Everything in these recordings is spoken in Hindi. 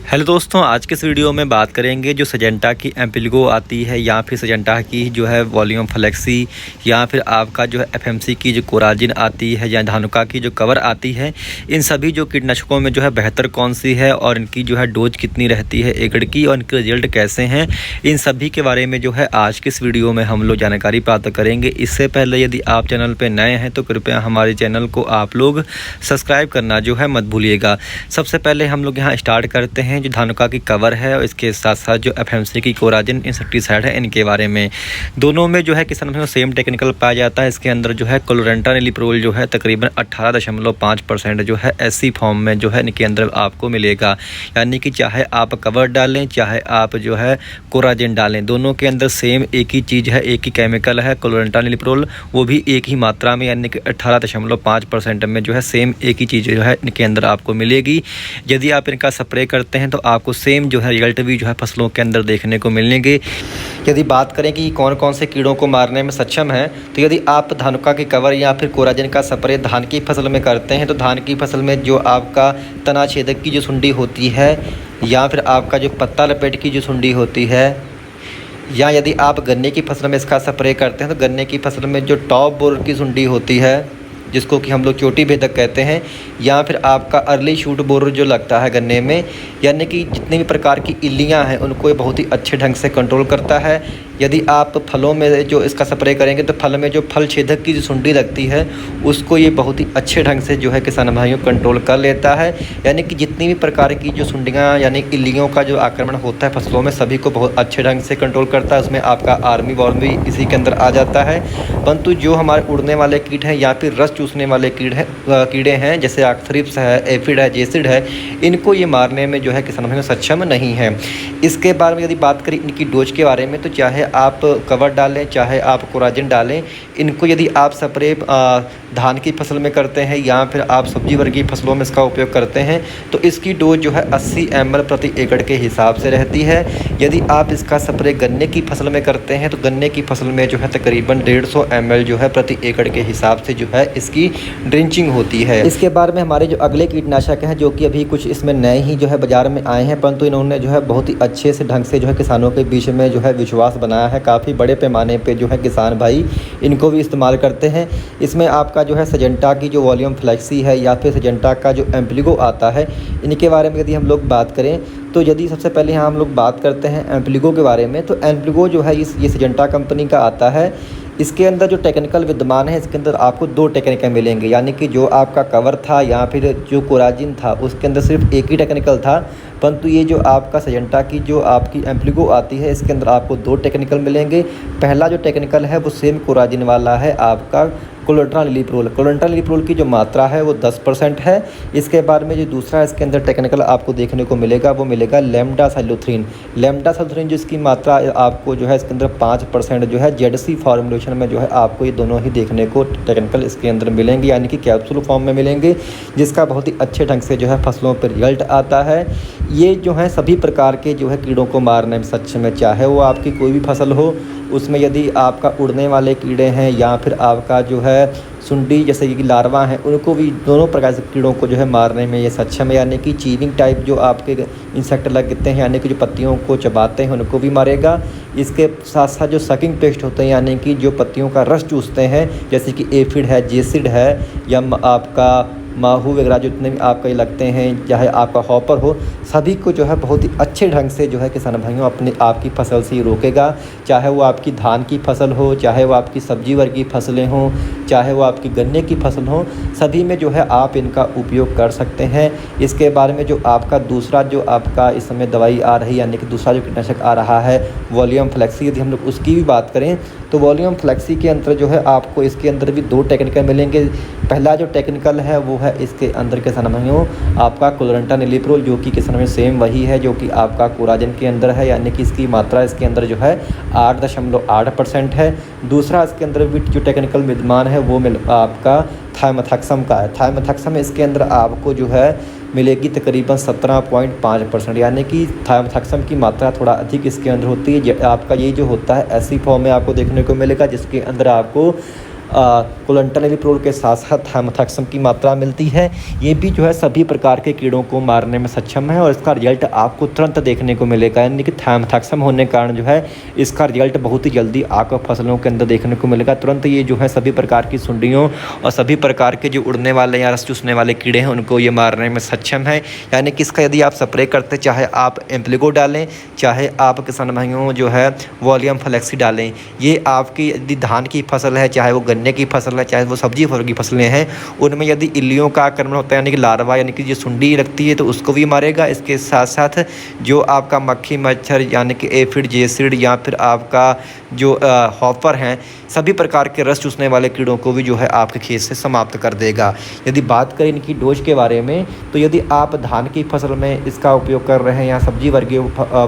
हेलो दोस्तों, आज के इस वीडियो में बात करेंगे जो सिजेंटा की एम्प्लिगो आती है या फिर सिजेंटा की जो है वॉल्यूम फ्लेक्सी या फिर आपका जो है एफएमसी की जो कोराजिन आती है या धानुका की जो कवर आती है। इन सभी जो कीटनाशकों में जो है बेहतर कौन सी है और इनकी जो है डोज कितनी रहती है एकड़ की और इनके रिजल्ट कैसे हैं, इन सभी के बारे में जो है आज के इस वीडियो में हम लोग जानकारी प्राप्त करेंगे। इससे पहले यदि आप चैनल पर नए हैं तो कृपया हमारे चैनल को आप लोग सब्सक्राइब करना जो है मत भूलिएगा। सबसे पहले हम लोग यहाँ स्टार्ट करते हैं जो धानुका की कवर है और इसके साथ साथ जो एफएमसी की कोराजिन इंसेक्टिसाइड है इनके बारे में। दोनों में जो है किसान भाइयों सेम टेक्निकल पाया जाता है। इसके अंदर जो है क्लोरेंट्रानिलिप्रोल जो है तकरीबन 18.5% जो है एससी फॉर्म में जो है इनके अंदर आपको मिलेगा। यानी कि चाहे आप कवर डालें चाहे आप जो है कोराजिन डालें, दोनों के अंदर सेम एक ही चीज़ है, एक ही केमिकल है क्लोरेंट्रानिलिप्रोल, वो भी एक ही मात्रा में यानी कि 18.5% में जो है सेम एक ही चीज़ जो है इनके अंदर आपको मिलेगी। यदि आप इनका स्प्रे करते हैं तो आपको सेम जो है रिजल्ट भी जो है फसलों के अंदर देखने को मिलेंगे। यदि बात करें कि कौन कौन से कीड़ों को मारने में सक्षम है, तो यदि आप धानुका की कवर या फिर कोराजिन का स्प्रे धान की फसल में करते हैं तो धान की फसल में जो आपका तना छेदक की जो सुंडी होती है या फिर आपका जो पत्ता लपेट की जो सुंडी होती है, या यदि आप गन्ने की फसल में इसका स्प्रे करते हैं तो गन्ने की फसल में जो टॉप बोर की सुंडी होती है जिसको कि हम लोग चोटी भेदक कहते हैं, या फिर आपका अर्ली शूट बोर जो लगता है गन्ने में, यानी कि जितनी भी प्रकार की इल्लियाँ हैं उनको ये बहुत ही अच्छे ढंग से कंट्रोल करता है। यदि आप फलों में जो इसका स्प्रे करेंगे तो फल में जो फल छेदक की जो सुंडी लगती है उसको ये बहुत ही अच्छे ढंग से जो है किसान भाइयों कंट्रोल कर लेता है। यानी कि जितनी भी प्रकार की जो सुंडियाँ यानी इल्लियों का जो आक्रमण होता है फसलों में सभी को बहुत अच्छे ढंग से कंट्रोल करता है। उसमें आपका आर्मी वॉर्म भी इसी के अंदर आ जाता है। परंतु जो हमारे उड़ने वाले कीट हैं या फिर रस चूसने वाले कीड़े हैं जैसे आर्थ्रिप्स है, एफिड है, जेसिड है, इनको ये मारने में जो है किसान भाइयों सक्षम नहीं है। इसके बारे में यदि बात करें इनकी डोज के बारे में तो चाहे आप कवर डालें चाहे आप कोराजिन डालें, इनको यदि आप स्प्रे धान की फसल में करते हैं या फिर आप सब्जी वर्गीय फसलों में इसका उपयोग करते हैं तो इसकी डोज जो है 80 ml प्रति एकड़ के हिसाब से रहती है। यदि आप इसका स्प्रे गन्ने की फसल में करते हैं तो गन्ने की फसल में जो है तकरीबन 150 ml जो है प्रति एकड़ के हिसाब से जो है इसकी ड्रिंचिंग होती है। इसके बारे में हमारे जो अगले कीटनाशक हैं जो कि अभी कुछ इसमें नए ही जो है बाज़ार में आए हैं, परंतु इन्होंने जो है बहुत ही अच्छे से ढंग से जो है किसानों के बीच में जो है विश्वास बनाया है। काफ़ी बड़े पैमाने पे जो है किसान भाई इनको भी इस्तेमाल करते हैं। इसमें आपका जो है सिजेंटा की जो वॉल्यूम फ्लेक्सी है या फिर सिजेंटा का जो एम्प्लिगो आता है, इनके बारे में यदि हम लोग बात करें तो यदि सबसे पहले यहाँ हम लोग बात करते हैं एम्प्लिगो के बारे में, तो एम्प्लिगो जो है ये सिजेंटा कंपनी का आता है। इसके अंदर जो टेक्निकल विद्यमान है इसके अंदर आपको 2 टेक्निकल मिलेंगे, यानी कि जो आपका कवर था या फिर जो कोराजिन था उसके अंदर सिर्फ एक ही टेक्निकल था, परंतु ये जो आपका सिजेंटा की जो आपकी एम्प्लिगो आती है इसके अंदर आपको 2 टेक्निकल मिलेंगे। पहला जो टेक्निकल है वो सेम कोराजिन वाला है आपका क्लोरेंट्रानिलिप्रोल की जो मात्रा है वो 10% है। इसके बाद में जो दूसरा इसके अंदर टेक्निकल आपको देखने को मिलेगा वो मिलेगा लेमडासाइलोथ्रीन जिसकी मात्रा आपको जो है इसके अंदर 5% जो है जेडसी फॉर्मुलेशन में जो है आपको ये दोनों ही देखने को टेक्निकल इसके अंदर मिलेंगे, यानी कि कैप्सूल फॉर्म में मिलेंगे, जिसका बहुत ही अच्छे ढंग से जो है फसलों पर रिजल्ट आता है। ये जो है सभी प्रकार के जो है कीड़ों को मारने में सक्षम है, चाहे वो आपकी कोई भी फसल हो, उसमें यदि आपका उड़ने वाले कीड़े हैं या फिर आपका जो है सुंडी जैसे कि लार्वा हैं उनको भी दोनों प्रकार से कीड़ों को जो है मारने में ये सक्षम है। यानी कि चीविंग टाइप जो आपके इंसेक्ट लगते हैं यानी कि जो पत्तियों को चबाते हैं उनको भी मारेगा। इसके साथ साथ जो सकिंग पेस्ट होते हैं यानी कि जो पत्तियों का रस चूसते हैं जैसे कि एफिड है, जेसिड है या आपका माहू वगैरह जितने भी आपके लगते हैं, चाहे आपका हॉपर हो, सभी को जो है बहुत ही अच्छे ढंग से जो है किसान भाइयों अपने आपकी फसल से रोकेगा। चाहे वो आपकी धान की फसल हो, चाहे वो आपकी सब्जी वर्गीय फसलें हों, चाहे वो आपकी गन्ने की फसल हो, सभी में जो है आप इनका उपयोग कर सकते हैं। इसके बारे में जो आपका दूसरा जो आपका इस समय दवाई आ रही है यानी कि दूसरा जो कीटनाशक आ रहा है वॉल्यूम फ्लेक्सी, यदि हम लोग उसकी भी बात करें तो वॉल्यूम फ्लेक्सी के अंदर जो है आपको इसके अंदर भी 2 टेक्निकल मिलेंगे। पहला जो टेक्निकल है वो है इसके अंदर किसान भाइयों आपका क्लोरेंट्रानिलिप्रोल जो कि किसान भाइयों सेम वही है जो कि आपका कोराजिन के अंदर है, यानी कि इसकी मात्रा इसके अंदर जो है 8.8% है। दूसरा इसके अंदर भी जो टेक्निकल विद्यमान है वो आपका थाइमेथाक्सम का है। थाइमेथाक्सम इसके अंदर आपको जो है मिलेगी तकरीबन 17.5%, यानी कि थाइमेथाक्सम की मात्रा थोड़ा अधिक इसके अंदर होती है। आपका ये जो होता है एसी फॉर्म में आपको देखने को मिलेगा जिसके अंदर आपको क्लोंट्रानिलीप्रोल के साथ साथ थाइमोथैक्सम की मात्रा मिलती है। ये भी जो है सभी प्रकार के कीड़ों को मारने में सक्षम है और इसका रिजल्ट आपको तुरंत देखने को मिलेगा। यानी कि थाइमोथैक्सम होने के कारण जो है इसका रिजल्ट बहुत ही जल्दी आपको फसलों के अंदर देखने को मिलेगा। तुरंत ये जो है सभी प्रकार की सुंडियों और सभी प्रकार के जो उड़ने वाले या रस चूसने वाले कीड़े हैं उनको ये मारने में सक्षम है। यानी कि इसका यदि आप स्प्रे करते, चाहे आप एम्प्लिगो डालें, चाहे आप किसान भाइयों जो है वॉल्यूम फ्लेक्सी डालें, ये आपकी यदि धान की फसल है, चाहे वो गन्ने की फसल है, चाहे वो सब्जी फल की फसलें हैं, उनमें यदि इल्लियों का आक्रमण होता है यानी कि लार्वा यानी कि जो सुंडी लगती है तो उसको भी मारेगा। इसके साथ साथ जो आपका मक्खी मच्छर यानी कि एफिड जेसिड या फिर आपका जो हॉपर हैं, सभी प्रकार के रस चूसने वाले कीड़ों को भी जो है आपके खेत से समाप्त कर देगा। यदि बात करें इनकी डोज के बारे में, तो यदि आप धान की फसल में इसका उपयोग कर रहे हैं या सब्जी वर्गीय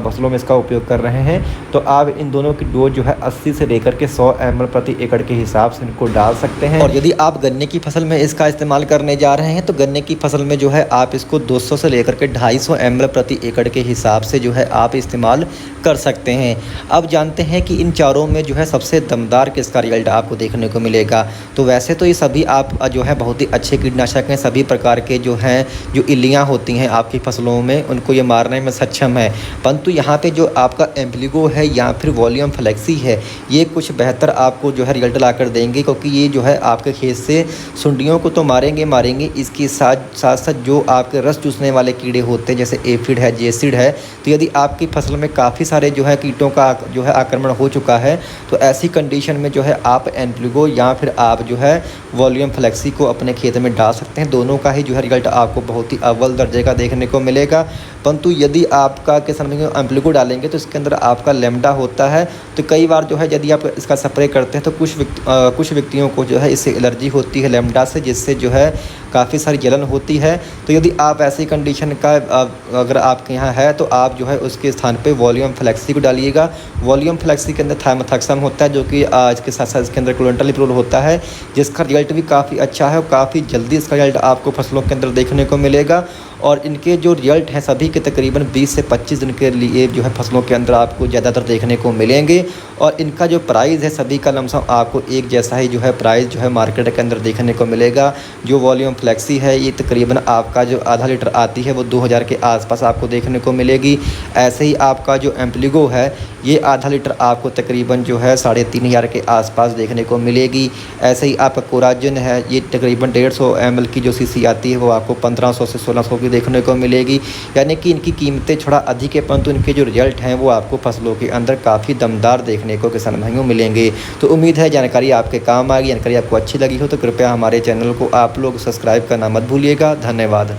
फसलों में इसका उपयोग कर रहे हैं तो आप इन दोनों की डोज जो है 80 से लेकर के 100 ml प्रति एकड़ के हिसाब से इनको डाल सकते हैं। और यदि आप गन्ने की फसल में इसका इस्तेमाल करने जा रहे हैं तो गन्ने की फसल में जो है आप इसको 200 से लेकर के 250 ml प्रति एकड़ के हिसाब से जो है आप इस्तेमाल कर सकते हैं। अब जानते हैं कि इन चारों में जो है सबसे दमदार किसका रिजल्ट आपको देखने को मिलेगा। तो वैसे तो ये सभी आप जो है बहुत ही अच्छे कीटनाशक हैं, सभी प्रकार के जो हैं जो इल्लियाँ होती हैं आपकी फसलों में उनको ये मारने में सक्षम है, परंतु यहाँ पे जो आपका एम्प्लिगो है या फिर वॉल्यूम फ्लेक्सी है ये कुछ बेहतर आपको जो है रिजल्ट ला कर देंगे, क्योंकि ये जो है आपके खेत से सुंडियों को तो मारेंगे, इसके साथ साथ जो आपके रस चूसने वाले कीड़े होते हैं जैसे एफिड है, जेसिड है, तो यदि आपकी फसल में काफ़ी सारे जो है कीटों का जो है आक्रमण हो चुका है तो ऐसी कंडीशन में जो है आप एम्प्लिगो या फिर आप जो है वॉल्यूम फ्लेक्सी को अपने खेत में डाल सकते हैं। दोनों का ही जो है रिजल्ट आपको बहुत ही अव्वल दर्जे का देखने को मिलेगा। परंतु यदि आपका किसान भाई एम्प्लिगो डालेंगे तो इसके अंदर आपका लैम्डा होता है, तो कई बार जो है यदि आप इसका स्प्रे करते हैं तो कुछ व्यक्तियों को जो है इससे एलर्जी होती है लैम्डा से, जिससे जो है काफ़ी सारी जलन होती है। तो यदि आप ऐसी कंडीशन का अगर आपके यहाँ है तो आप जो है उसके स्थान पे वॉल्यूम फ्लेक्सी को डालिएगा। वॉल्यूम फ्लेक्सी के अंदर थाइमोथैक्सम होता है जो कि इसके साथ साथ इसके अंदर क्लोंट्रानिलीप्रोल होता है, जिसका रिजल्ट भी काफ़ी अच्छा है और काफ़ी जल्दी इसका रिजल्ट आपको फसलों के अंदर देखने को मिलेगा। और इनके जो रिजल्ट हैं सभी के तकरीबन 20 से 25 दिन के लिए जो है फसलों के अंदर आपको ज़्यादातर देखने को मिलेंगे। और इनका जो प्राइस है सभी का लमसम आपको एक जैसा ही जो है प्राइस जो है मार्केट के अंदर देखने को मिलेगा। जो वॉल्यूम फ्लेक्सी है ये तकरीबन आपका जो आधा लीटर आती है वो 2000 के आसपास आपको देखने को मिलेगी। ऐसे ही आपका जो एम्प्लिगो है ये आधा लीटर आपको तकरीबन जो है 3500 के आसपास देखने को मिलेगी। ऐसे ही आपका कोराजिन है ये तकरीबन 150 ml की जो सीसी आती है वो आपको 1500 से 1600 की देखने को मिलेगी। यानी कि इनकी कीमतें थोड़ा अधिक है, परंतु इनके जो रिजल्ट हैं वो आपको फसलों के अंदर काफ़ी दमदार देखने को किसान भाइयों मिलेंगे। तो उम्मीद है जानकारी आपके काम आ गई। जानकारी आपको अच्छी लगी हो तो कृपया हमारे चैनल को आप लोग सब्सक्राइब करना मत भूलिएगा। धन्यवाद।